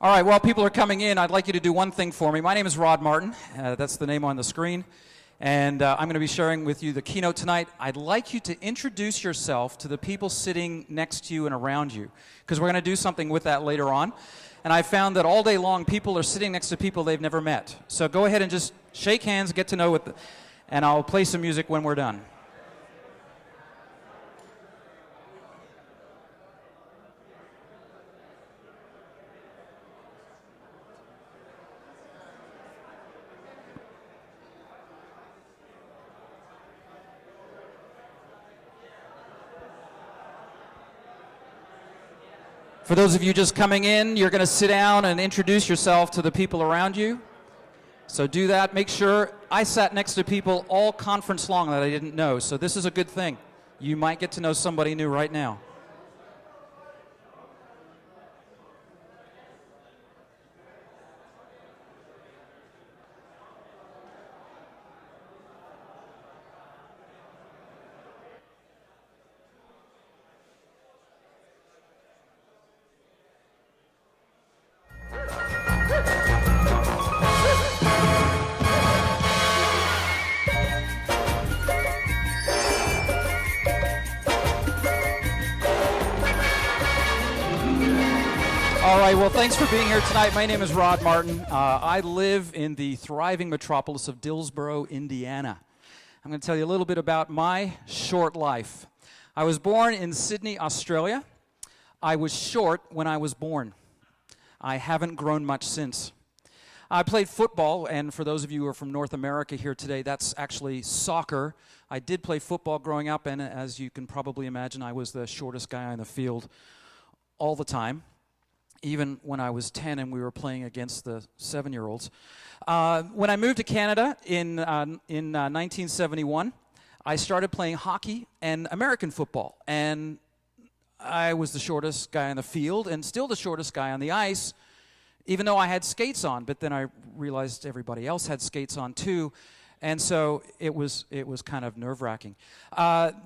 All right, while people are coming in, I'd like you to do one thing for me. My name is Rod Martin. That's the name on the screen. And I'm going to be sharing with you the keynote tonight. I'd like you to introduce yourself to the people sitting next to you and around you, because we're going to do something with that later on. And I found that all day long, people are sitting next to people they've never met. So go ahead and just shake hands, get to know it, and I'll play some music when we're done. For those of you just coming in, you're going to sit down and introduce yourself to the people around you. So do that. Make sure. I sat next to people all conference long that I didn't know, so this is a good thing. You might get to know somebody new right now. All right, well, thanks for being here tonight. My name is Rod Martin. I live in the thriving metropolis of Dillsboro, Indiana. I'm going to tell you a little bit about my short life. I was born in Sydney, Australia. I was short when I was born. I haven't grown much since. I played football, and for those of you who are from North America here today, that's actually soccer. I did play football growing up, and as you can probably imagine, I was the shortest guy on the field all the time. Even when I was 10 and we were playing against the 7-year-olds. When I moved to Canada in 1971, I started playing hockey and American football. And I was the shortest guy on the field and still the shortest guy on the ice, even though I had skates on. But then I realized everybody else had skates on too. And so it was kind of nerve-wracking.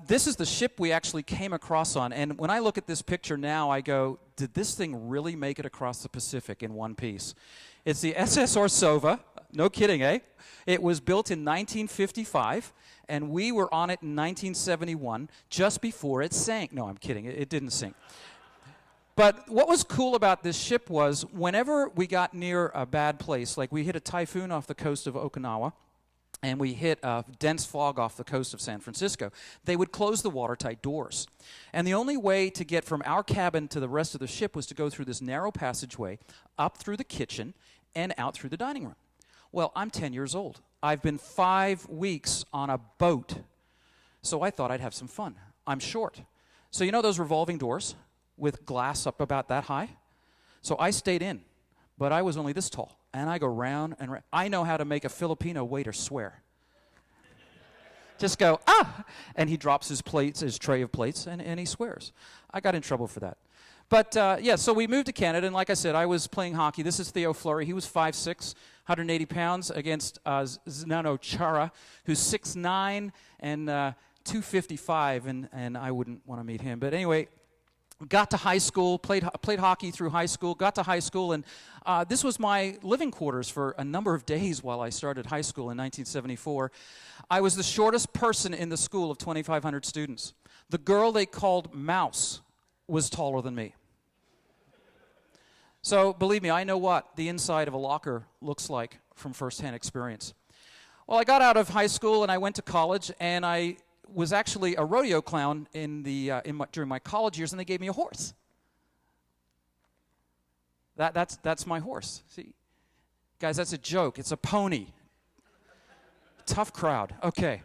This is the ship we actually came across on. And when I look at this picture now, I go, did this thing really make it across the Pacific in one piece? It's the SS Orsova. No kidding, eh? It was built in 1955, and we were on it in 1971, just before it sank. No, I'm kidding. It didn't sink. But what was cool about this ship was whenever we got near a bad place, like we hit a typhoon off the coast of Okinawa, and we hit a dense fog off the coast of San Francisco, they would close the watertight doors. And the only way to get from our cabin to the rest of the ship was to go through this narrow passageway, up through the kitchen, and out through the dining room. Well, I'm 10 years old. I've been 5 weeks on a boat, so I thought I'd have some fun. I'm short. So you know those revolving doors with glass up about that high? So I stayed in, but I was only this tall. And I go round and round. I know how to make a Filipino waiter swear. Just go, ah! And he drops his plates, his tray of plates, and he swears. I got in trouble for that. But, yeah, so we moved to Canada, and like I said, I was playing hockey. This is Theo Fleury. He was 5'6", 180 pounds, against Znano Chara, who's 6'9", and 255, and I wouldn't want to meet him. But anyway, got to high school, played hockey through high school, got to high school, and this was my living quarters for a number of days while I started high school in 1974. I was the shortest person in the school of 2,500 students. The girl they called Mouse was taller than me. So believe me, I know what the inside of a locker looks like from firsthand experience. Well, I got out of high school and I went to college, and I was actually a rodeo clown during my college years, and they gave me a horse. That's my horse. See, guys, that's a joke. It's a pony. Tough crowd. Okay.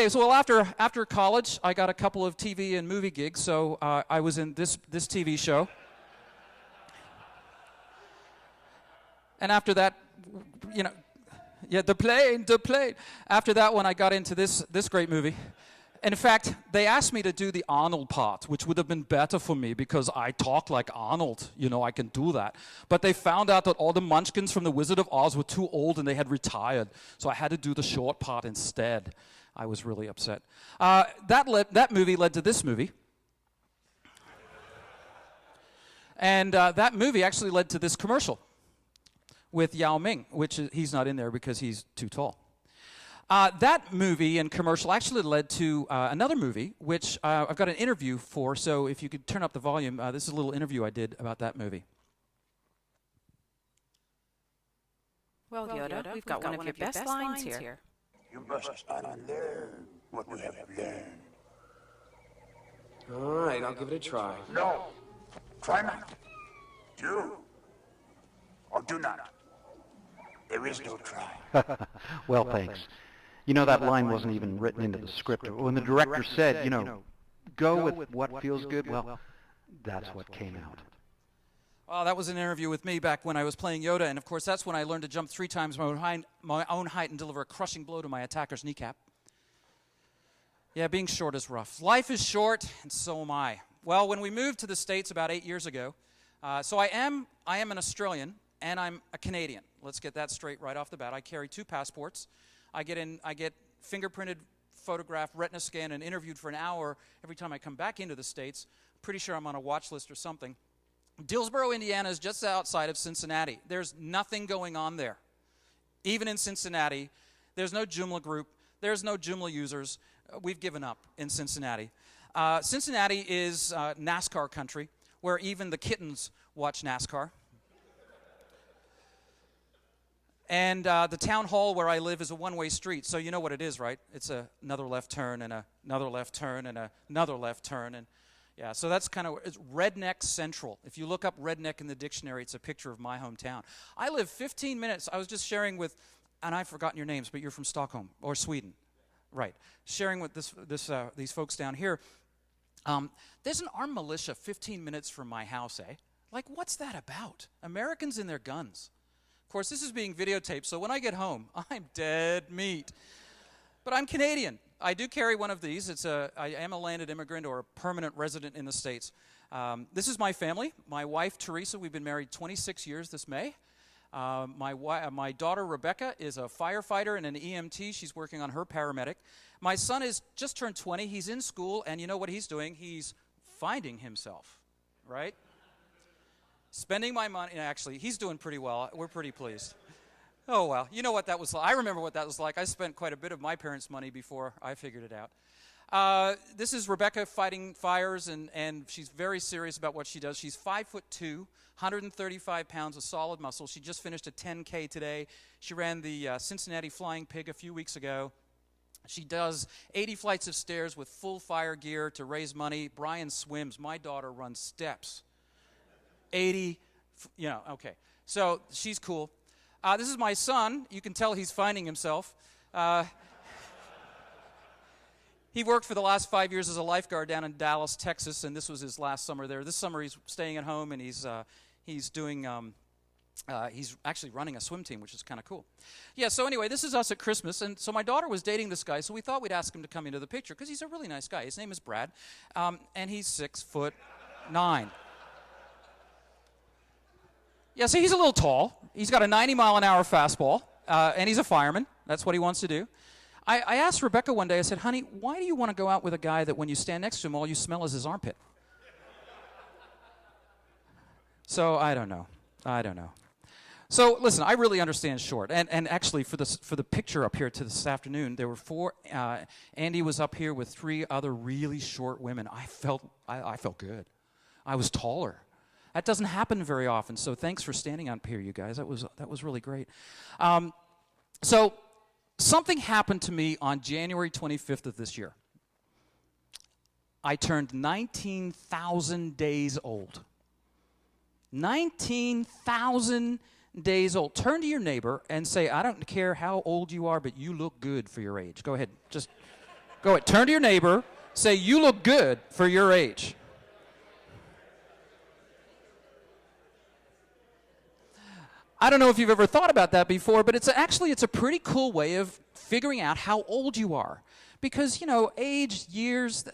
So well, after college, I got a couple of TV and movie gigs. So I was in this TV show, and after that, you know. Yeah, the plane. After that one, I got into this great movie. In fact, they asked me to do the Arnold part, which would have been better for me because I talk like Arnold. You know, I can do that. But they found out that all the munchkins from The Wizard of Oz were too old and they had retired. So I had to do the short part instead. I was really upset. That movie led to this movie. And that movie actually led to this commercial with Yao Ming, which he's not in there because he's too tall. That movie and commercial actually led to another movie, which I've got an interview for, so if you could turn up the volume, this is a little interview I did about that movie. Well, Yoda, we've got one of your best lines here. You must unlearn what you have learned. All right, I'll give it a try. No, try not. Do or do not. There is no try. Well, thanks. You know, that line wasn't even written into the script. When the director said, you know, go with what feels good, well, that's what came out. Well, that was an interview with me back when I was playing Yoda, and of course that's when I learned to jump 3 times my own height and deliver a crushing blow to my attacker's kneecap. Yeah, being short is rough. Life is short, and so am I. Well, when we moved to the States about 8 years ago, so I am an Australian, and I'm a Canadian. Let's get that straight right off the bat. I carry 2 passports. I get fingerprinted, photographed, retina scanned, and interviewed for an hour every time I come back into the States. Pretty sure I'm on a watch list or something. Dillsboro, Indiana is just outside of Cincinnati. There's nothing going on there. Even in Cincinnati, there's no Joomla group. There's no Joomla users. We've given up in Cincinnati. Cincinnati is NASCAR country, where even the kittens watch NASCAR. And the town hall where I live is a one-way street, so you know what it is, right? It's another left turn and another left turn and another left turn. And yeah, so that's kind of, it's redneck central. If you look up redneck in the dictionary, it's a picture of my hometown. I live 15 minutes. I was just sharing with, and I've forgotten your names, but you're from Stockholm or Sweden. Right. Sharing with these folks down here. There's an armed militia 15 minutes from my house, eh? Like, what's that about? Americans and their guns. Of course, this is being videotaped, so when I get home, I'm dead meat. But I'm Canadian. I do carry one of these. I am a landed immigrant or a permanent resident in the States. This is my family. My wife, Teresa, we've been married 26 years this May. My daughter, Rebecca, is a firefighter and an EMT. She's working on her paramedic. My son is just turned 20. He's in school, and you know what he's doing? He's finding himself, right? Spending my money. Actually, he's doing pretty well. We're pretty pleased. Oh, well, you know what that was like. I remember what that was like. I spent quite a bit of my parents' money before I figured it out. This is Rebecca fighting fires, and she's very serious about what she does. She's 5'2", 135 pounds of solid muscle. She just finished a 10K today. She ran the Cincinnati Flying Pig a few weeks ago. She does 80 flights of stairs with full fire gear to raise money. Brian swims. My daughter runs steps. 80, okay. So she's cool. This is my son. You can tell he's finding himself. He worked for the last 5 years as a lifeguard down in Dallas, Texas, and this was his last summer there. This summer he's staying at home, and he's actually running a swim team, which is kind of cool. Yeah, so anyway, this is us at Christmas, and so my daughter was dating this guy, so we thought we'd ask him to come into the picture, because he's a really nice guy. His name is Brad, and he's 6'9". Yeah, so he's a little tall. He's got a 90-mile-an-hour fastball, and he's a fireman. That's what he wants to do. I asked Rebecca one day, I said, honey, why do you want to go out with a guy that when you stand next to him, all you smell is his armpit? So I don't know. So listen, I really understand short. And actually, for the picture up here to this afternoon, there were 4. Andy was up here with 3 other really short women. I felt good. I was taller. That doesn't happen very often, so thanks for standing up here, you guys. That was really great. So something happened to me on January 25th of this year. I turned 19,000 days old. 19,000 days old. Turn to your neighbor and say, I don't care how old you are, but you look good for your age. Go ahead. Just go ahead. Turn to your neighbor. Say, you look good for your age. I don't know if you've ever thought about that before, but it's a pretty cool way of figuring out how old you are. Because, age, years,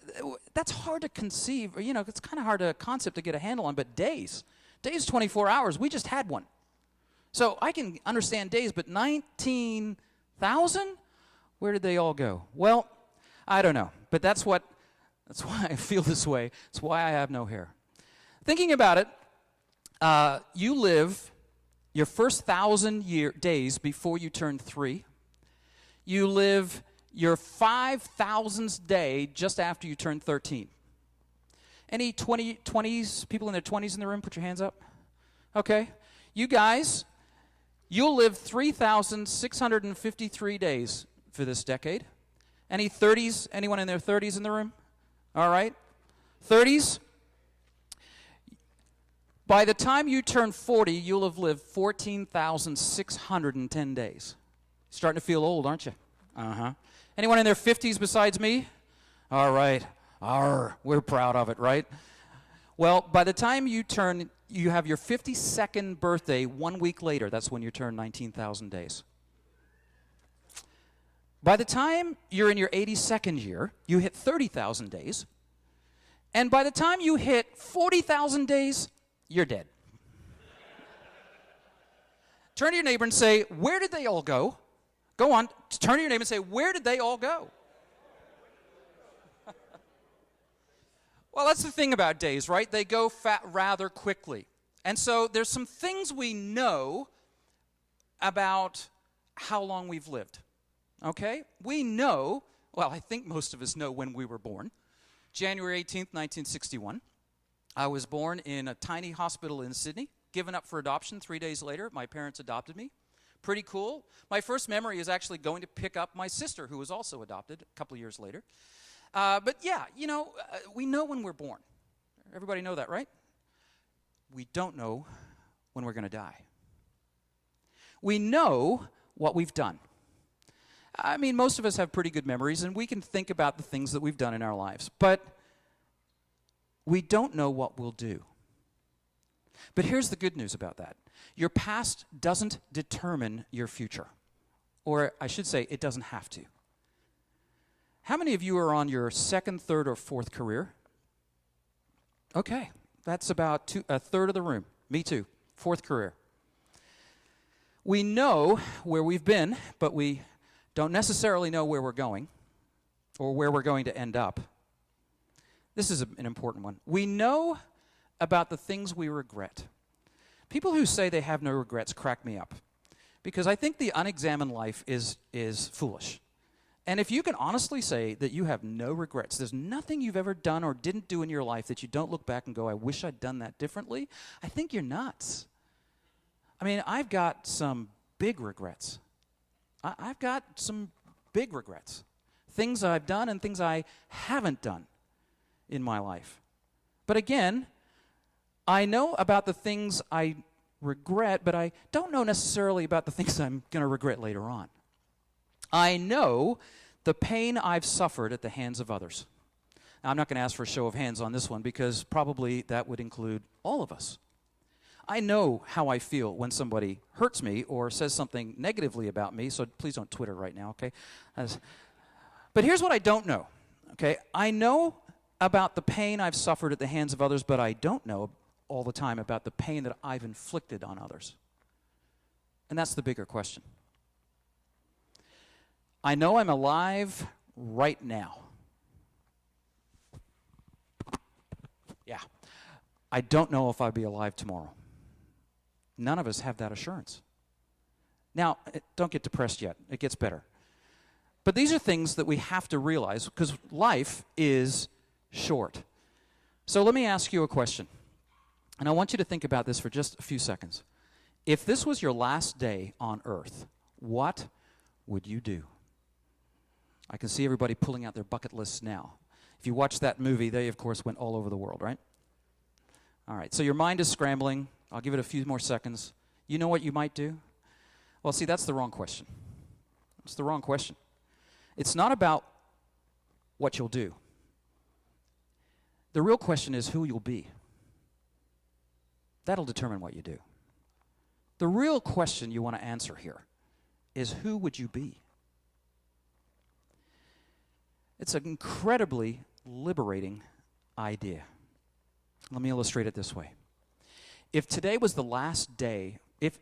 that's hard to conceive. It's kind of hard a concept to get a handle on, but days. Days, 24 hours. We just had one. So I can understand days, but 19,000? Where did they all go? Well, I don't know. But that's why I feel this way. It's why I have no hair. Thinking about it, You live your first 1,000 days before you turn 3. You live your 5,000th day just after you turn 13. Any 20s, people in their 20s in the room, put your hands up. Okay. You guys, you'll live 3,653 days for this decade. Any 30s, anyone in their 30s in the room? All right. 30s. By the time you turn 40, you'll have lived 14,610 days. Starting to feel old, aren't you? Uh-huh. Anyone in their 50s besides me? All right. We're proud of it, right? Well, by the time you have your 52nd birthday 1 week later. That's when you turn 19,000 days. By the time you're in your 82nd year, you hit 30,000 days. And by the time you hit 40,000 days, you're dead. Turn to your neighbor and say, where did they all go? Go on, turn to your neighbor and say, where did they all go? Well, that's the thing about days, right? They go rather quickly. And so there's some things we know about how long we've lived. Okay? We know, well, I think most of us know when we were born. January 18th, 1961. I was born in a tiny hospital in Sydney, given up for adoption 3 days later. My parents adopted me. Pretty cool. My first memory is actually going to pick up my sister, who was also adopted a couple of years later. But yeah, we know when we're born. Everybody know that, right? We don't know when we're going to die. We know what we've done. I mean, most of us have pretty good memories, and we can think about the things that we've done in our lives. But we don't know what we'll do. But here's the good news about that. Your past doesn't determine your future. Or I should say, it doesn't have to. How many of you are on your second, third, or fourth career? Okay, that's about a third of the room. Me too, fourth career. We know where we've been, but we don't necessarily know where we're going or where we're going to end up. This is an important one. We know about the things we regret. People who say they have no regrets crack me up because I think the unexamined life is foolish. And if you can honestly say that you have no regrets, there's nothing you've ever done or didn't do in your life that you don't look back and go, I wish I'd done that differently, I think you're nuts. I mean, I've got some big regrets. I've got some big regrets. Things I've done and things I haven't done in my life. But again, I know about the things I regret, but I don't know necessarily about the things I'm going to regret later on. I know the pain I've suffered at the hands of others. Now, I'm not going to ask for a show of hands on this one because probably that would include all of us. I know how I feel when somebody hurts me or says something negatively about me, so please don't Twitter right now, okay? But here's what I don't know, okay? I know about the pain I've suffered at the hands of others, but I don't know all the time about the pain that I've inflicted on others. And that's the bigger question. I know I'm alive right now. Yeah. I don't know if I'll be alive tomorrow. None of us have that assurance. Now, don't get depressed yet. It gets better. But these are things that we have to realize because life is short. So let me ask you a question. And I want you to think about this for just a few seconds. If this was your last day on earth, what would you do? I can see everybody pulling out their bucket lists now. If you watch that movie, they, of course, went all over the world, right? All right, so your mind is scrambling. I'll give it a few more seconds. You know what you might do? Well, see, that's the wrong question. It's the wrong question. It's not about what you'll do. The real question is who you'll be. That'll determine what you do. The real question you want to answer here is who would you be? It's an incredibly liberating idea. Let me illustrate it this way. If today was the last day, if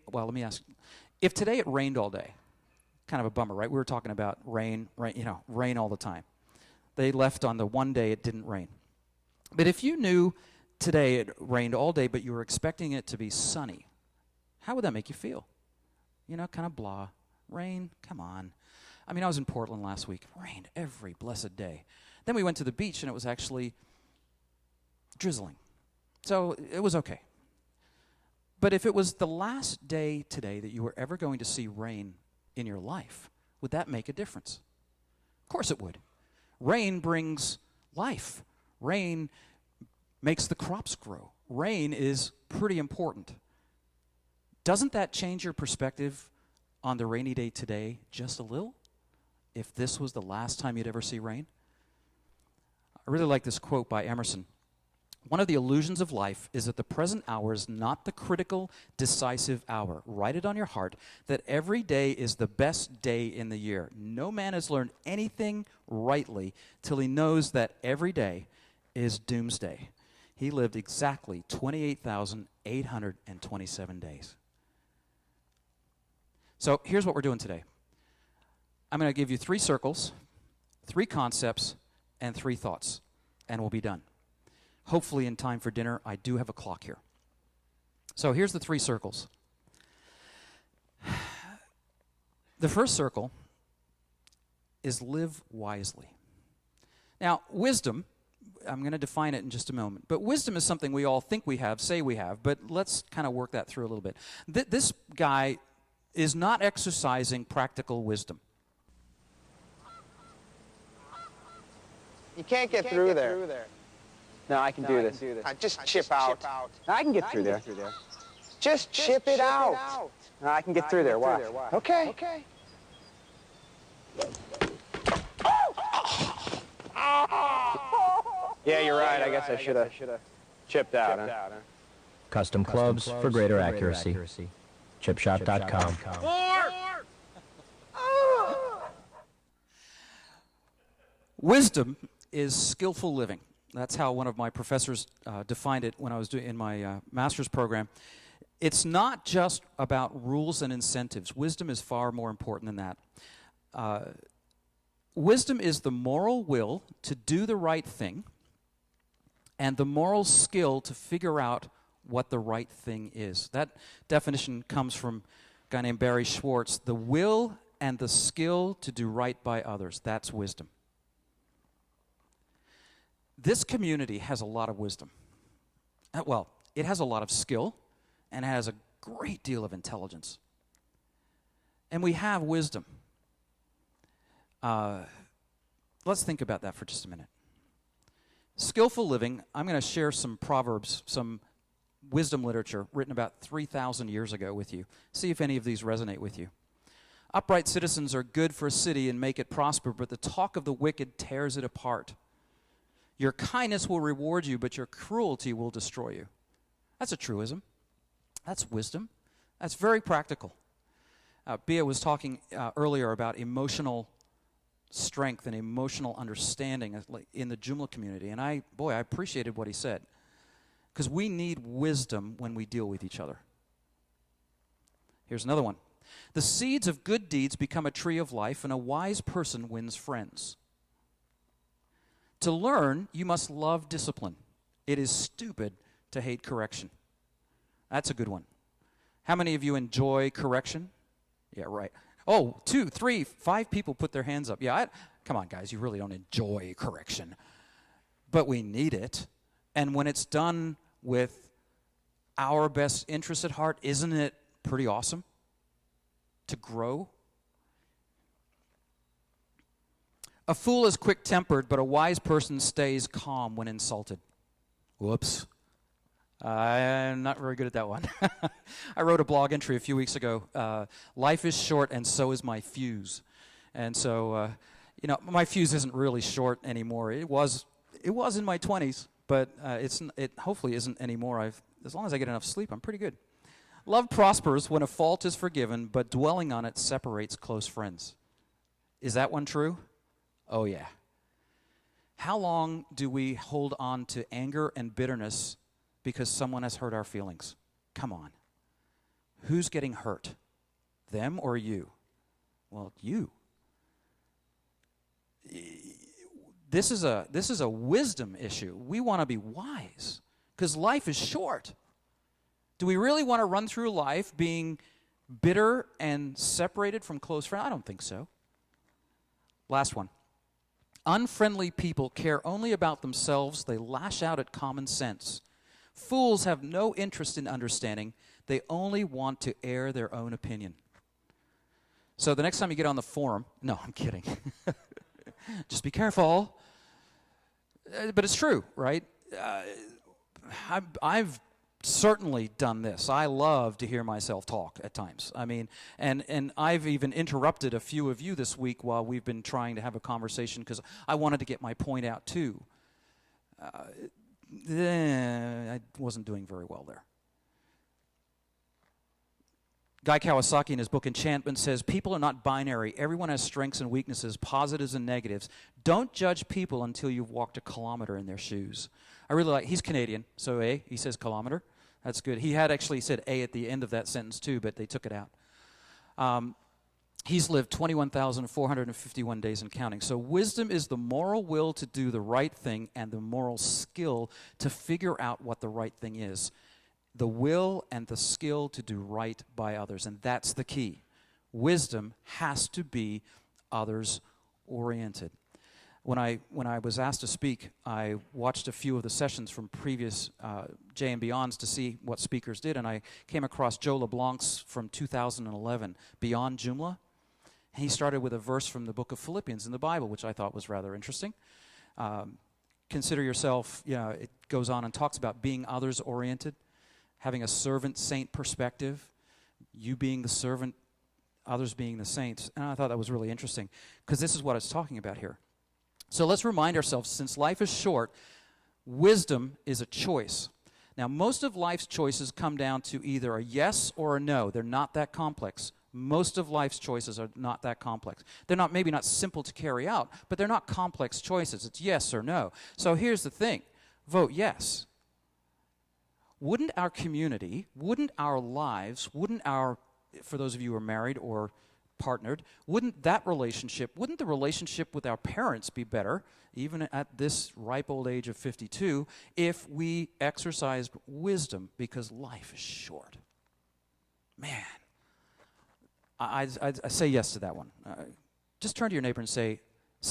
today it rained all day, kind of a bummer, right? We were talking about rain all the time. They left on the one day it didn't rain. But if you knew today it rained all day, but you were expecting it to be sunny, how would that make you feel? You know, kind of blah. Rain, come on. I mean, I was in Portland last week. It rained every blessed day. Then we went to the beach, and it was actually drizzling. So it was okay. But if it was the last day today that you were ever going to see rain in your life, would that make a difference? Of course it would. Rain brings life. Rain makes the crops grow. Rain is pretty important. Doesn't that change your perspective on the rainy day today just a little? If this was the last time you'd ever see rain? I really like this quote by Emerson. One of the illusions of life is that the present hour is not the critical, decisive hour. Write it on your heart that every day is the best day in the year. No man has learned anything rightly till he knows that every day is doomsday. He lived exactly 28,827 days. So here's what we're doing today. I'm going to give you 3 circles, 3 concepts, and 3 thoughts, and we'll be done. Hopefully in time for dinner. I do have a clock here. So here's the 3 circles. The first circle is live wisely. Now, wisdom, I'm going to define it in just a moment, but wisdom is something we all think we have, say we have, but let's kind of work that through a little bit. This guy is not exercising practical wisdom. You can't get through there. No, I can do this. Just chip out. No, I can get through there. Just chip it out. No, I can get through there. Watch. Okay. Yeah, you're right. I guess I should have chipped out. Huh? Custom clubs for greater accuracy. Chipshot.com. Wisdom is skillful living. That's how one of my professors defined it when I was doing in my master's program. It's not just about rules and incentives. Wisdom is far more important than that. Wisdom is the moral will to do the right thing and the moral skill to figure out what the right thing is. That definition comes from a guy named Barry Schwartz. The will and the skill to do right by others. That's wisdom. This community has a lot of wisdom. Well, it has a lot of skill and has a great deal of intelligence. And we have wisdom. Let's think about that for just a minute. Skillful living, I'm going to share some proverbs, some wisdom literature written about 3,000 years ago with you. See if any of these resonate with you. Upright citizens are good for a city and make it prosper, but the talk of the wicked tears it apart. Your kindness will reward you, but your cruelty will destroy you. That's a truism. That's wisdom. That's very practical. Bia was talking earlier about emotional strength and emotional understanding in the Joomla community, and I appreciated what he said, because we need wisdom when we deal with each other. Here's another one. The seeds of good deeds become a tree of life, and a wise person wins friends. To learn, you must love discipline. It is stupid to hate correction. That's a good one. How many of you enjoy correction? Yeah, right. Oh, 2, 3, 5 people put their hands up. Yeah, come on, guys, you really don't enjoy correction. But we need it. And when it's done with our best interests at heart, isn't it pretty awesome to grow? A fool is quick-tempered, but a wise person stays calm when insulted. Whoops. I'm not very good at that one. I wrote a blog entry a few weeks ago. Life is short, and so is my fuse. And so, my fuse isn't really short anymore. It was in my 20s, but it hopefully isn't anymore. As long as I get enough sleep, I'm pretty good. Love prospers when a fault is forgiven, but dwelling on it separates close friends. Is that one true? Oh, yeah. How long do we hold on to anger and bitterness because someone has hurt our feelings? Come on. Who's getting hurt? Them or you? Well, you. This is a wisdom issue. We want to be wise. because life is short. Do we really want to run through life being bitter and separated from close friends? I don't think so. Last one. Unfriendly people care only about themselves. They lash out at common sense. Fools have no interest in understanding. They only want to air their own opinion. So the next time you get on the forum, no, I'm kidding. Just be careful. But it's true, right? I've certainly done this. I love to hear myself talk at times. I mean, and I've even interrupted a few of you this week while we've been trying to have a conversation because I wanted to get my point out too. I wasn't doing very well there. Guy Kawasaki in his book Enchantment says, people are not binary. Everyone has strengths and weaknesses, positives and negatives. Don't judge people until you've walked a kilometer in their shoes. I really like, he's Canadian, so A, he says kilometer. That's good. He had actually said A at the end of that sentence too, but they took it out. He's lived 21,451 days and counting. So wisdom is the moral will to do the right thing and the moral skill to figure out what the right thing is. The will and the skill to do right by others, and that's the key. Wisdom has to be others-oriented. When I was asked to speak, I watched a few of the sessions from previous J and Beyonds to see what speakers did, and I came across Joe LeBlanc's from 2011, Beyond Joomla. And he started with a verse from the book of Philippians in the Bible, which I thought was rather interesting. Consider yourself, it goes on and talks about being others-oriented, having a servant-saint perspective, you being the servant, others being the saints. And I thought that was really interesting, because this is what it's talking about here. So let's remind ourselves, since life is short, wisdom is a choice. Now, most of life's choices come down to either a yes or a no. They're not that complex. Most of life's choices are not that complex. They're not, maybe not simple to carry out, but they're not complex choices. It's yes or no. So here's the thing. Vote yes. Wouldn't our community, wouldn't our lives, for those of you who are married or partnered, wouldn't the relationship with our parents be better, even at this ripe old age of 52, if we exercised wisdom, because life is short? Man, I say yes to that one. Just turn to your neighbor and say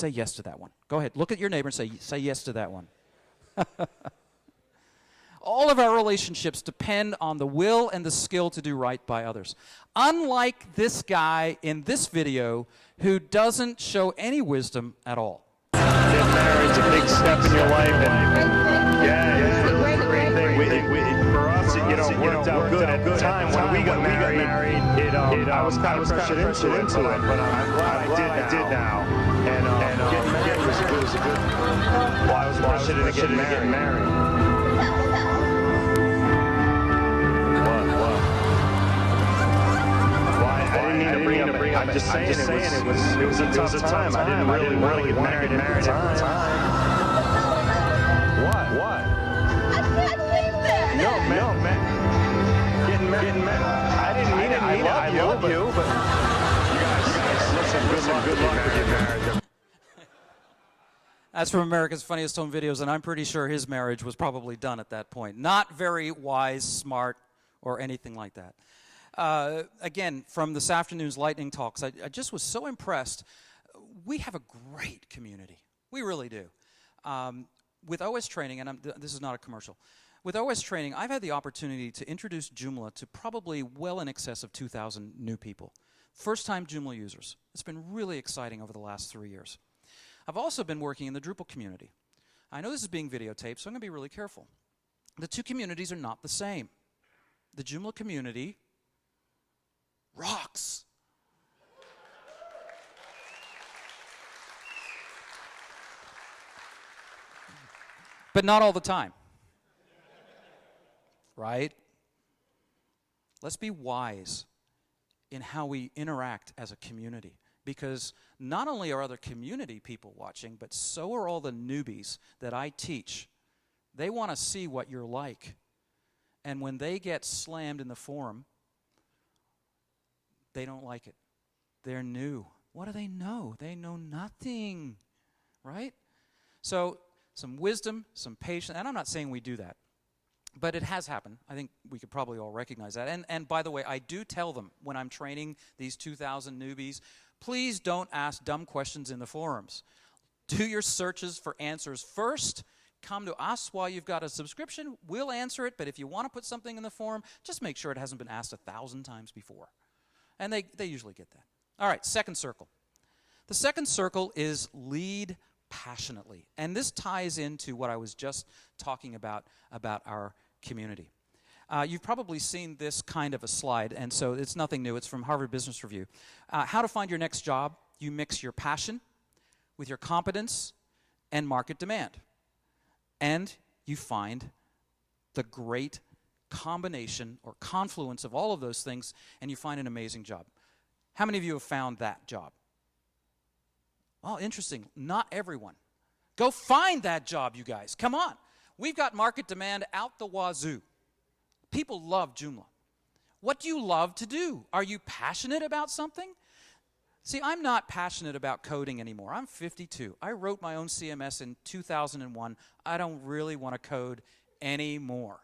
yes to that one. Go ahead, look at your neighbor and say yes to that one. All of our relationships depend on the will and the skill to do right by others. Unlike this guy in this video who doesn't show any wisdom at all. Getting married is a big step in your life, and it's a great thing. For us, it worked out good at the time when we got married. I was kind of pressured into it, but I'm glad I did now. And getting married was a good. Well, I was pressured into getting married. I didn't mean to bring up. I'm just saying it was a tough time. I didn't really want to get married at the time. What? I can't leave there. No, man. Getting married. I didn't mean it. I love you, but you guys, listen, good luck with your marriage. That's from America's Funniest Home Videos, and I'm pretty sure his marriage was probably done at that point. Not very wise, smart, or anything like that. Again, from this afternoon's lightning talks, I just was so impressed. We have a great community. We really do. With OS training, and this is not a commercial, with OS training, I've had the opportunity to introduce Joomla to probably well in excess of 2,000 new people. First-time Joomla users. It's been really exciting over the last 3 years. I've also been working in the Drupal community. I know this is being videotaped, so I'm going to be really careful. The two communities are not the same. The Joomla community rocks. But not all the time. Right? Let's be wise in how we interact as a community, because not only are other community people watching, but so are all the newbies that I teach. They want to see what you're like. And when they get slammed in the forum, they don't like it. They're new. What do they know? They know nothing, right? So some wisdom, some patience, and I'm not saying we do that. But it has happened. I think we could probably all recognize that. And by the way, I do tell them when I'm training these 2,000 newbies, please don't ask dumb questions in the forums. Do your searches for answers first. Come to us while you've got a subscription. We'll answer it, but if you want to put something in the forum, just make sure it hasn't been asked 1,000 times before. And they usually get that. All right, second circle. The second circle is lead passionately. And this ties into what I was just talking about our community. You've probably seen this kind of a slide, and so it's nothing new. It's from Harvard Business Review. How to find your next job. You mix your passion with your competence and market demand. And you find the great combination or confluence of all of those things, and you find an amazing job. How many of you have found that job? Oh, interesting. Not everyone. Go find that job, you guys. Come on. We've got market demand out the wazoo. People love Joomla. What do you love to do? Are you passionate about something? See, I'm not passionate about coding anymore. I'm 52. I wrote my own CMS in 2001. I don't really want to code anymore.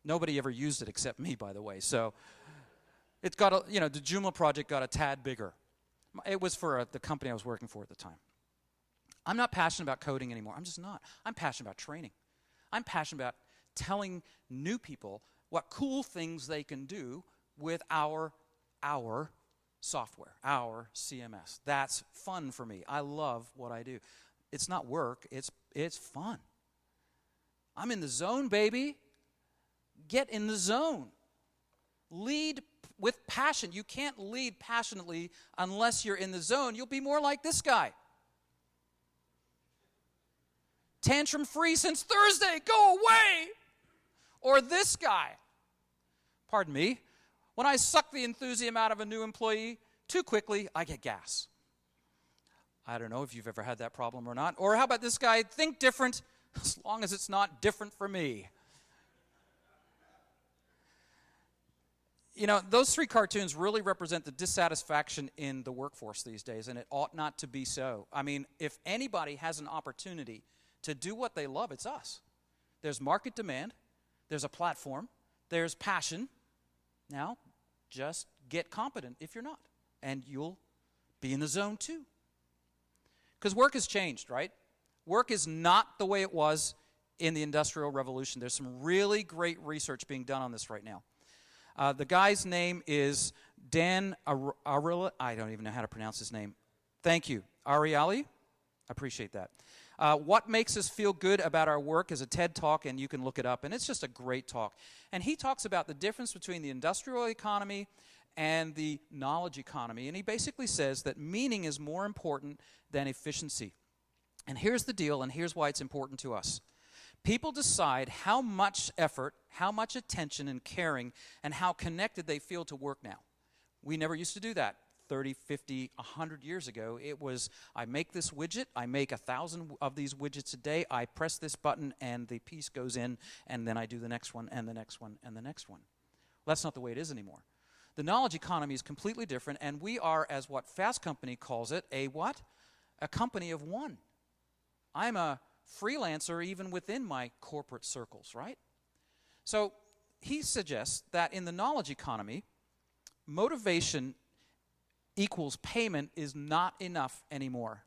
Nobody ever used it except me, by the way. So it's got the Joomla project got a tad bigger. It was for the company I was working for at the time. I'm not passionate about coding anymore. I'm just not. I'm passionate about training. I'm passionate about telling new people what cool things they can do with our software, our CMS. That's fun for me. I love what I do. It's not work. It's fun. I'm in the zone, baby. Get in the zone. Lead with passion. You can't lead passionately unless you're in the zone. You'll be more like this guy. Tantrum free since Thursday. Go away. Or this guy. Pardon me. When I suck the enthusiasm out of a new employee too quickly, I get gas. I don't know if you've ever had that problem or not. Or how about this guy? Think different as long as it's not different for me. Those three cartoons really represent the dissatisfaction in the workforce these days, and it ought not to be so. I mean, if anybody has an opportunity to do what they love, it's us. There's market demand, there's a platform, there's passion. Now, just get competent if you're not, and you'll be in the zone too. Because work has changed, right? Work is not the way it was in the Industrial Revolution. There's some really great research being done on this right now. The guy's name is Dan Ariely. I don't even know how to pronounce his name. Thank you. Ariely? I appreciate that. What Makes Us Feel Good About Our Work is a TED Talk, and you can look it up, and it's just a great talk. And he talks about the difference between the industrial economy and the knowledge economy, and he basically says that meaning is more important than efficiency. And here's the deal, and here's why it's important to us. People decide how much effort, how much attention and caring, and how connected they feel to work now. We never used to do that 30, 50, 100 years ago. It was, I make this widget, I make 1,000 of these widgets a day, I press this button, and the piece goes in, and then I do the next one, and the next one, and the next one. Well, that's not the way it is anymore. The knowledge economy is completely different, and we are, as what Fast Company calls it, a what? A company of one. I'm a freelancer even within my corporate circles, right? So he suggests that in the knowledge economy, motivation equals payment is not enough anymore.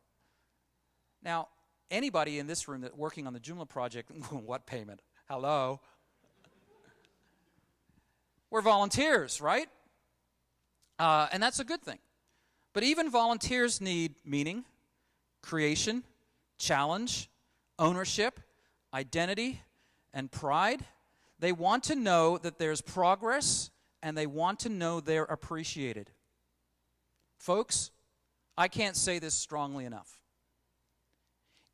Now, anybody in this room that's working on the Joomla project, what payment? Hello? We're volunteers, right? And that's a good thing. But even volunteers need meaning, creation, challenge, ownership, identity, and pride. They want to know that there's progress, and they want to know they're appreciated. Folks, I can't say this strongly enough.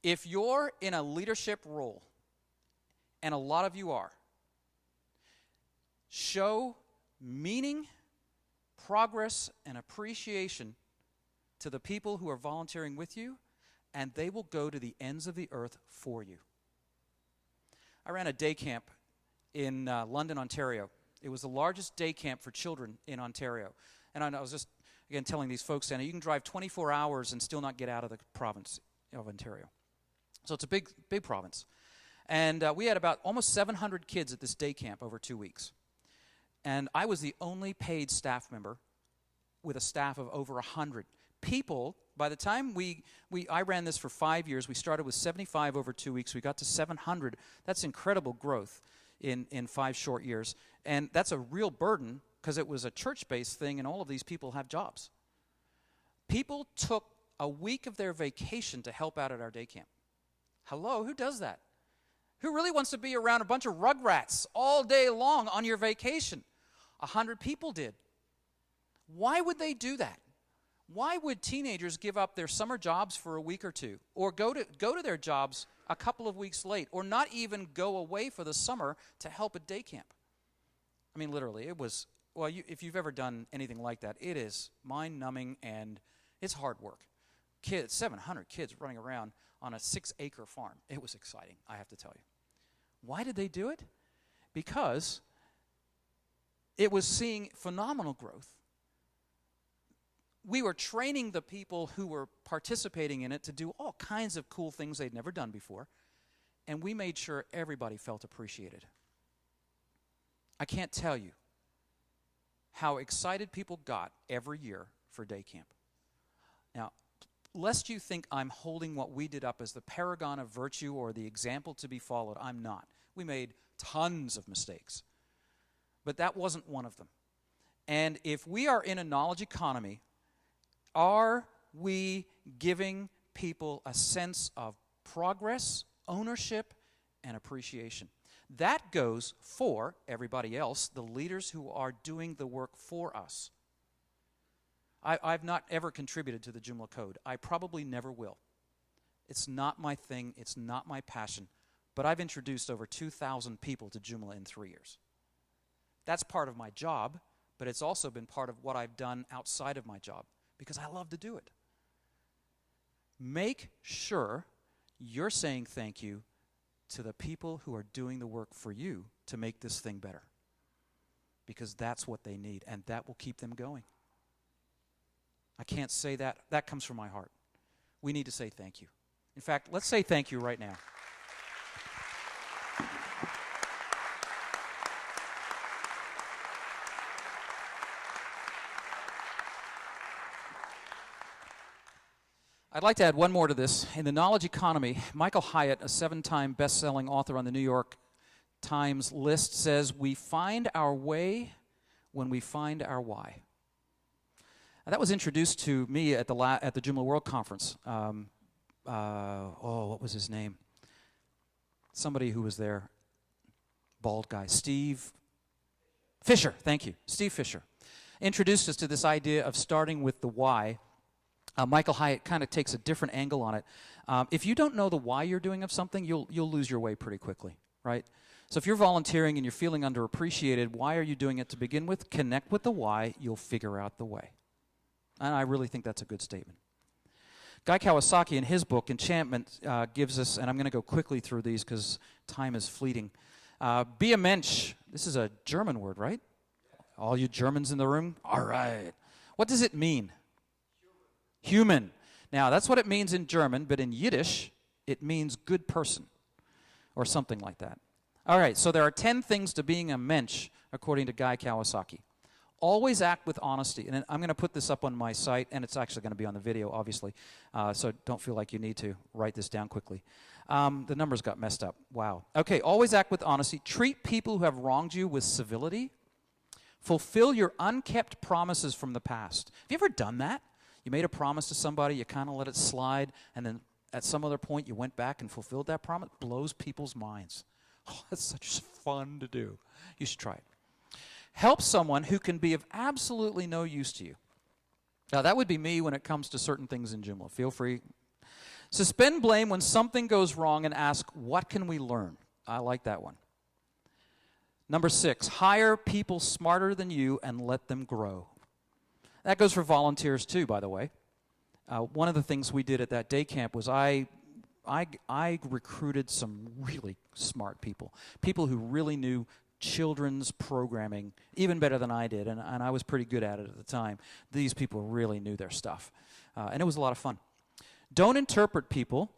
If you're in a leadership role, and a lot of you are, show meaning, progress, and appreciation to the people who are volunteering with you, and they will go to the ends of the earth for you. I ran a day camp in London, Ontario. It was the largest day camp for children in Ontario. And I was just, again, telling these folks, you can drive 24 hours and still not get out of the province of Ontario. So it's a big, big province. And we had about almost 700 kids at this day camp over 2 weeks. And I was the only paid staff member with a staff of over 100. People, by the time I ran this for 5 years, we started with 75 over 2 weeks. We got to 700. That's incredible growth in 5 short years. And that's a real burden because it was a church-based thing and all of these people have jobs. People took a week of their vacation to help out at our day camp. Hello, who does that? Who really wants to be around a bunch of rugrats all day long on your vacation? 100 people did. Why would they do that? Why would teenagers give up their summer jobs for a week or two, or go to their jobs a couple of weeks late, or not even go away for the summer to help at day camp? I mean, literally, it was, well, if you've ever done anything like that, it is mind-numbing and it's hard work. 700 kids running around on a 6-acre farm. It was exciting, I have to tell you. Why did they do it? Because it was seeing phenomenal growth. We were training the people who were participating in it to do all kinds of cool things they'd never done before, and we made sure everybody felt appreciated. I can't tell you how excited people got every year for day camp. Now, lest you think I'm holding what we did up as the paragon of virtue or the example to be followed, I'm not. We made tons of mistakes, but that wasn't one of them. And if we are in a knowledge economy, are we giving people a sense of progress, ownership, and appreciation? That goes for everybody else, the leaders who are doing the work for us. I've not ever contributed to the Joomla code. I probably never will. It's not my thing. It's not my passion. But I've introduced over 2,000 people to Joomla in 3 years. That's part of my job, but it's also been part of what I've done outside of my job because I love to do it. Make sure you're saying thank you to the people who are doing the work for you to make this thing better, because that's what they need, and that will keep them going. I can't say that. That comes from my heart. We need to say thank you. In fact, let's say thank you right now. I'd like to add one more to this. In the knowledge economy, Michael Hyatt, a 7-time best-selling author on the New York Times list, says, "We find our way when we find our why." Now, that was introduced to me at the Joomla World Conference. What was his name? Somebody who was there, bald guy, Steve Fisher. Thank you, Steve Fisher, introduced us to this idea of starting with the why. Michael Hyatt kind of takes a different angle on it. If you don't know the why you're doing of something, you'll lose your way pretty quickly, right? So if you're volunteering and you're feeling underappreciated, why are you doing it to begin with? Connect with the why, you'll figure out the way. And I really think that's a good statement. Guy Kawasaki, in his book, Enchantment, gives us, and I'm going to go quickly through these because time is fleeting. Be a Mensch. This is a German word, right? All you Germans in the room? All right. What does it mean? Human. Now, that's what it means in German, but in Yiddish, it means good person or something like that. All right, so there are 10 things to being a Mensch, according to Guy Kawasaki. Always act with honesty. And I'm going to put this up on my site, and it's actually going to be on the video, obviously, so don't feel like you need to write this down quickly. The numbers got messed up. Wow. Okay, always act with honesty. Treat people who have wronged you with civility. Fulfill your unkept promises from the past. Have you ever done that? You made a promise to somebody, you kind of let it slide, and then at some other point you went back and fulfilled that promise. It blows people's minds. Oh, that's such fun to do. You should try it. Help someone who can be of absolutely no use to you. Now, that would be me when it comes to certain things in Joomla. Feel free. Suspend blame when something goes wrong and ask, what can we learn? I like that one. Number 6, hire people smarter than you and let them grow. That goes for volunteers too, by the way. One of the things we did at that day camp was I recruited some really smart people who really knew children's programming even better than I did, and I was pretty good at it at the time. These people really knew their stuff, and it was a lot of fun. Don't interrupt people.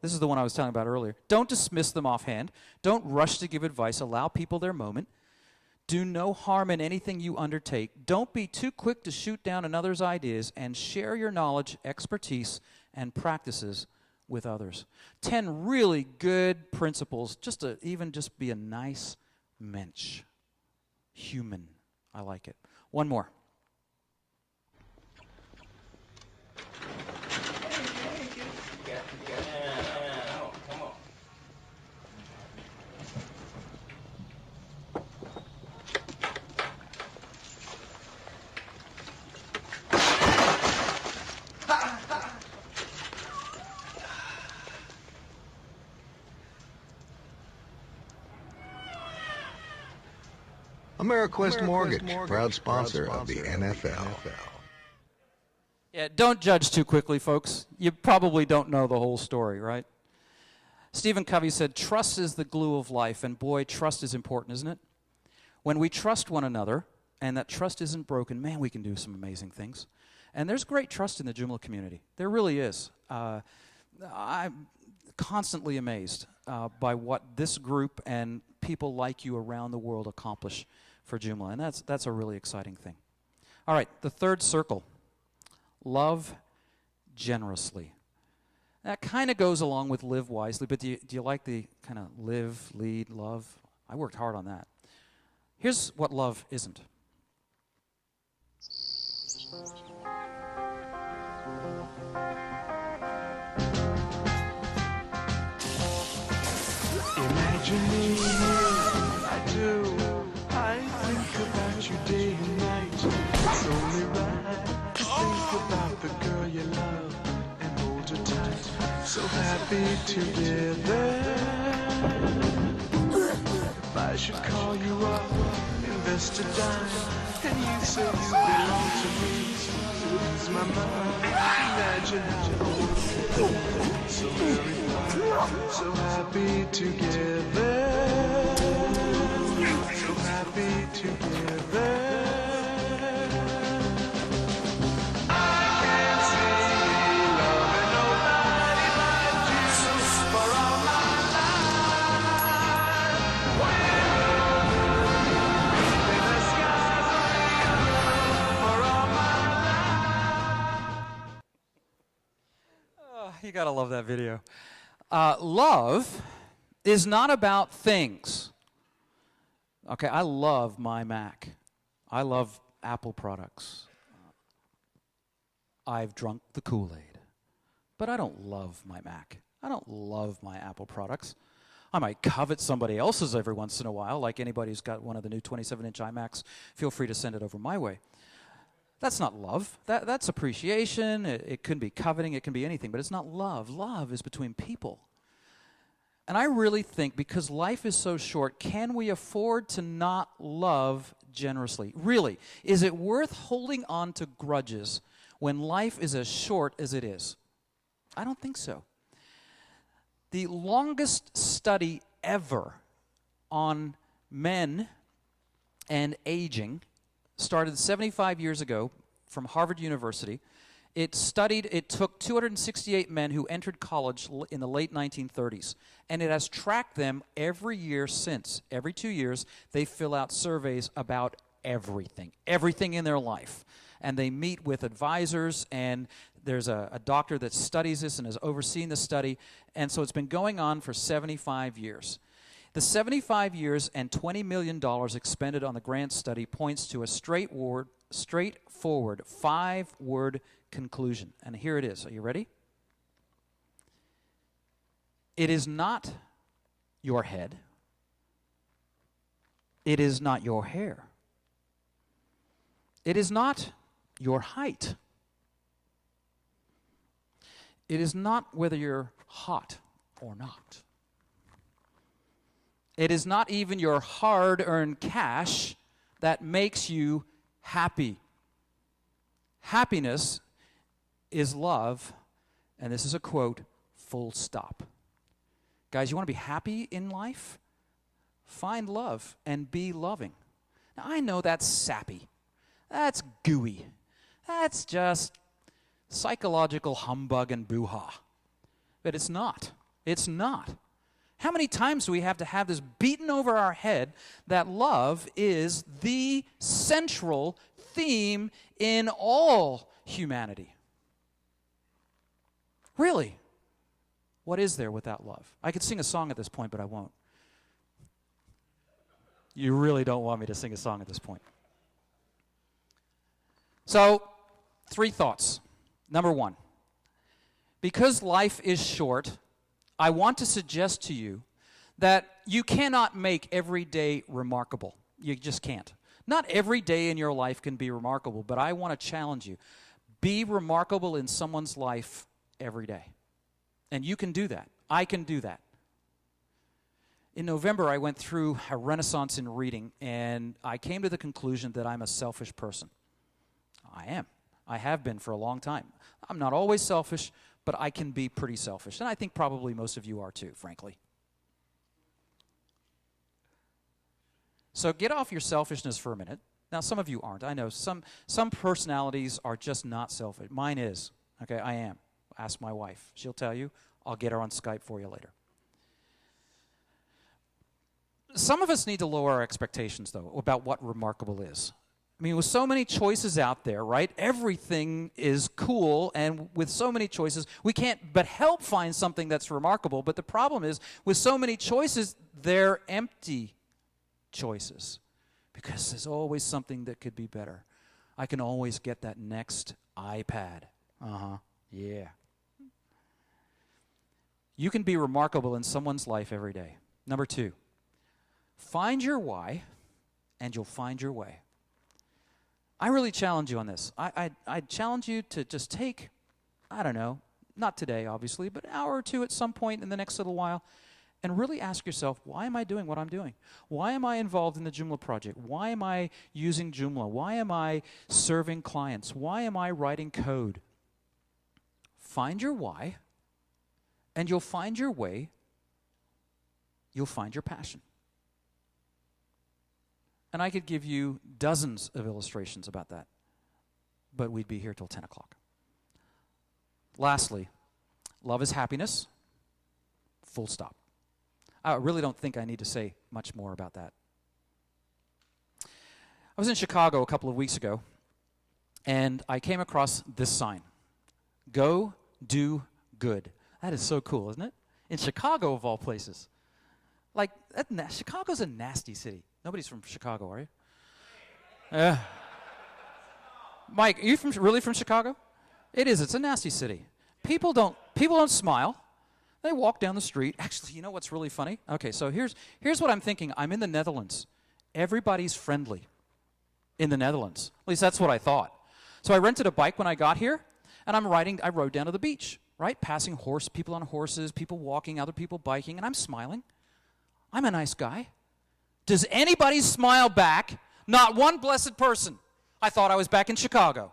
This is the one I was telling about earlier. Don't dismiss them offhand. Don't rush to give advice. Allow people their moment. Do no harm in anything you undertake. Don't be too quick to shoot down another's ideas, and share your knowledge, expertise, and practices with others. 10 really good principles just to even just be a nice Mensch. Human. I like it. One more. AmeriQuest Mortgage, proud sponsor of the NFL. Yeah, don't judge too quickly, folks. You probably don't know the whole story, right? Stephen Covey said, trust is the glue of life, and boy, trust is important, isn't it? When we trust one another, and that trust isn't broken, man, we can do some amazing things. And there's great trust in the Joomla community. There really is. I'm constantly amazed by what this group and people like you around the world accomplish for Joomla, and that's a really exciting thing. All right, the third circle, love generously. That kind of goes along with live wisely, but do you like the kind of live, lead, love? I worked hard on that. Here's what love isn't. Imagine me, I do. I think about you day and night. It's only right to think about the girl you love and hold her tight. So happy together. If I should call you up, invest a dime, and you say you belong to me, lose my mind. Imagine how so very fine, so happy together, so happy together. I can't see loving nobody like you for all my life. When the skies are for all my life. Oh, you gotta love that video. Love is not about things. Okay, I love my Mac. I love Apple products. I've drunk the Kool-Aid. But I don't love my Mac. I don't love my Apple products. I might covet somebody else's every once in a while, like anybody who's got one of the new 27-inch iMacs, feel free to send it over my way. That's not love. That's appreciation. It can be coveting. It can be anything, but it's not love. Love is between people. And I really think because life is so short, can we afford to not love generously? Really, is it worth holding on to grudges when life is as short as it is? I don't think so. The longest study ever on men and aging started 75 years ago from Harvard University. It took 268 men who entered college in the late 1930s, and it has tracked them every year since. Every 2 years, they fill out surveys about everything in their life. And they meet with advisors, and there's a doctor that studies this and has overseen the study, and so it's been going on for 75 years. The 75 years and $20 million expended on the grant study points to a straightforward 5-word conclusion. And here it is. Are you ready? It is not your head. It is not your hair. It is not your height. It is not whether you're hot or not. It is not even your hard-earned cash that makes you happy. Happiness is love, and this is a quote, full stop. Guys, you want to be happy in life? Find love and be loving. Now, I know that's sappy. That's gooey. That's just psychological humbug and boo-ha. But it's not. It's not. How many times do we have to have this beaten over our head that love is the central theme in all humanity? Really? What is there without love? I could sing a song at this point, but I won't. You really don't want me to sing a song at this point. So, 3 thoughts. Number 1, because life is short, I want to suggest to you that you cannot make every day remarkable. You just can't. Not every day in your life can be remarkable, but I want to challenge you. Be remarkable in someone's life every day. And you can do that. I can do that. In November, I went through a renaissance in reading, and I came to the conclusion that I'm a selfish person. I am. I have been for a long time. I'm not always selfish, but I can be pretty selfish. And I think probably most of you are too, frankly. So get off your selfishness for a minute. Now, some of you aren't. I know some personalities are just not selfish. Mine is. Okay, I am. Ask my wife. She'll tell you. I'll get her on Skype for you later. Some of us need to lower our expectations, though, about what remarkable is. I mean, with so many choices out there, right? Everything is cool, and with so many choices, we can't but help find something that's remarkable. But the problem is, with so many choices, they're empty choices, because there's always something that could be better. I can always get that next iPad. Yeah. You can be remarkable in someone's life every day. Number 2, find your why, and you'll find your way. I really challenge you on this. I challenge you to just take, I don't know, not today, obviously, but an hour or 2 at some point in the next little while, and really ask yourself, why am I doing what I'm doing? Why am I involved in the Joomla project? Why am I using Joomla? Why am I serving clients? Why am I writing code? Find your why, and you'll find your way. You'll find your passion. And I could give you dozens of illustrations about that, but we'd be here till 10 o'clock. Lastly, love is happiness, full stop. I really don't think I need to say much more about that. I was in Chicago a couple of weeks ago, and I came across this sign, "Go do good." That is so cool, isn't it? In Chicago, of all places. Like, Chicago's a nasty city. Nobody's from Chicago, are you? Mike, are you really from Chicago? It is. It's a nasty city. People don't smile. They walk down the street. Actually, you know what's really funny? Okay, so here's what I'm thinking. I'm in the Netherlands. Everybody's friendly in the Netherlands. At least that's what I thought. So I rented a bike when I got here, and I rode down to the beach, right? Passing people on horses, people walking, other people biking, and I'm smiling. I'm a nice guy. Does anybody smile back? Not one blessed person. I thought I was back in Chicago.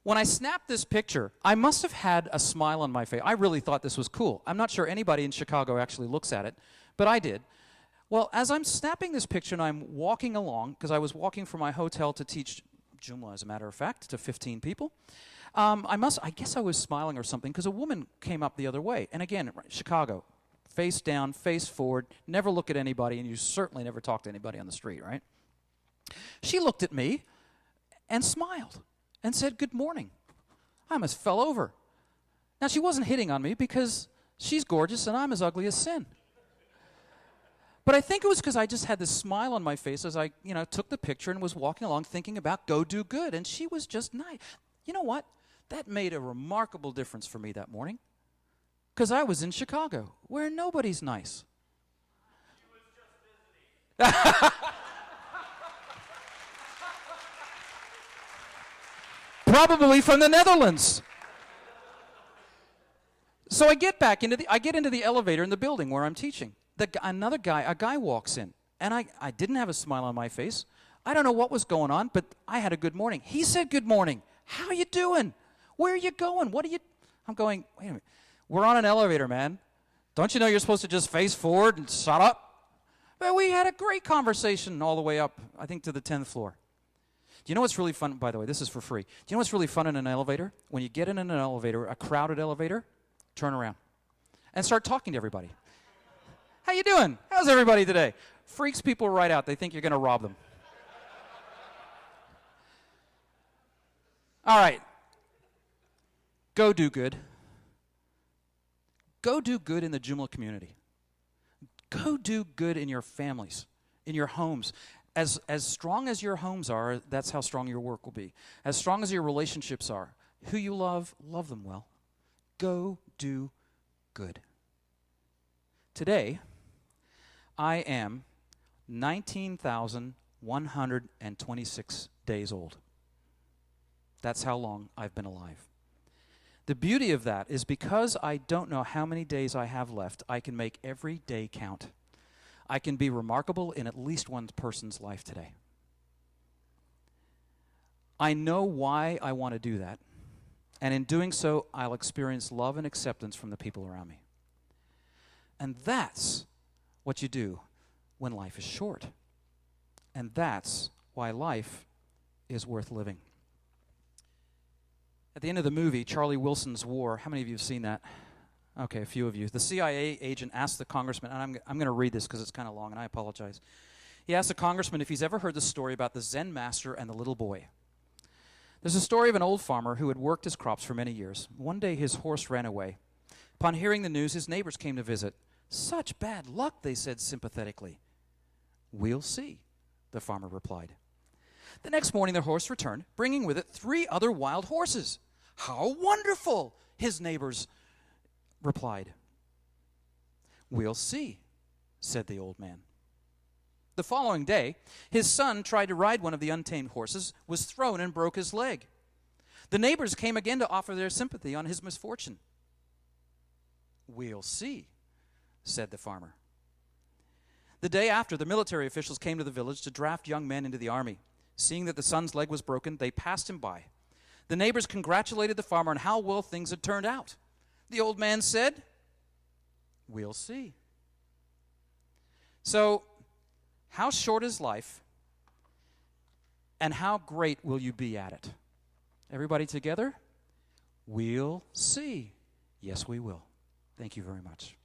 When I snapped this picture, I must have had a smile on my face. I really thought this was cool. I'm not sure anybody in Chicago actually looks at it, but I did. Well, as I'm snapping this picture and I'm walking along, because I was walking from my hotel to teach Joomla, as a matter of fact, to 15 people, I guess I was smiling or something, because a woman came up the other way. And again, Chicago. Face down, face forward, never look at anybody, and you certainly never talk to anybody on the street, right? She looked at me and smiled and said, "Good morning." I almost fell over. Now, she wasn't hitting on me because she's gorgeous and I'm as ugly as sin. But I think it was because I just had this smile on my face as I, took the picture and was walking along thinking about go do good, and she was just nice. You know what? That made a remarkable difference for me that morning. Because I was in Chicago, where nobody's nice. She was just visiting. Probably from the Netherlands. So I get into the elevator in the building where I'm teaching. A guy walks in, and I didn't have a smile on my face. I don't know what was going on, but I had a good morning. He said, "Good morning. How you doing? Where are you going? I'm going, wait a minute. We're on an elevator, man. Don't you know you're supposed to just face forward and shut up?" But we had a great conversation all the way up, I think, to the 10th floor. you know what's really fun? By the way, this is for free. Do you know what's really fun in an elevator? When you get in an elevator, a crowded elevator, turn around and start talking to everybody. How you doing? How's everybody today? Freaks people right out. They think you're going to rob them. All right. Go do good. Go do good in the Joomla community. Go do good in your families, in your homes. As strong as your homes are, that's how strong your work will be. As strong as your relationships are, who you love them well. Go do good. Today, I am 19,126 days old. That's how long I've been alive. The beauty of that is because I don't know how many days I have left, I can make every day count. I can be remarkable in at least one person's life today. I know why I want to do that, and in doing so, I'll experience love and acceptance from the people around me. And that's what you do when life is short. And that's why life is worth living. At the end of the movie, Charlie Wilson's War, how many of you have seen that? Okay, a few of you. The CIA agent asked the congressman, and I'm going to read this because it's kind of long, and I apologize. He asked the congressman if he's ever heard the story about the Zen master and the little boy. There's a story of an old farmer who had worked his crops for many years. One day his horse ran away. Upon hearing the news, his neighbors came to visit. "Such bad luck," they said sympathetically. "We'll see," the farmer replied. The next morning the horse returned, bringing with it 3 other wild horses. "How wonderful," his neighbors replied. "We'll see," said the old man. The following day, his son tried to ride one of the untamed horses, was thrown and broke his leg. The neighbors came again to offer their sympathy on his misfortune. "We'll see," said the farmer. The day after, the military officials came to the village to draft young men into the army. Seeing that the son's leg was broken, they passed him by. The neighbors congratulated the farmer on how well things had turned out. The old man said, "We'll see." So, how short is life, and how great will you be at it? Everybody together? We'll see. Yes, we will. Thank you very much.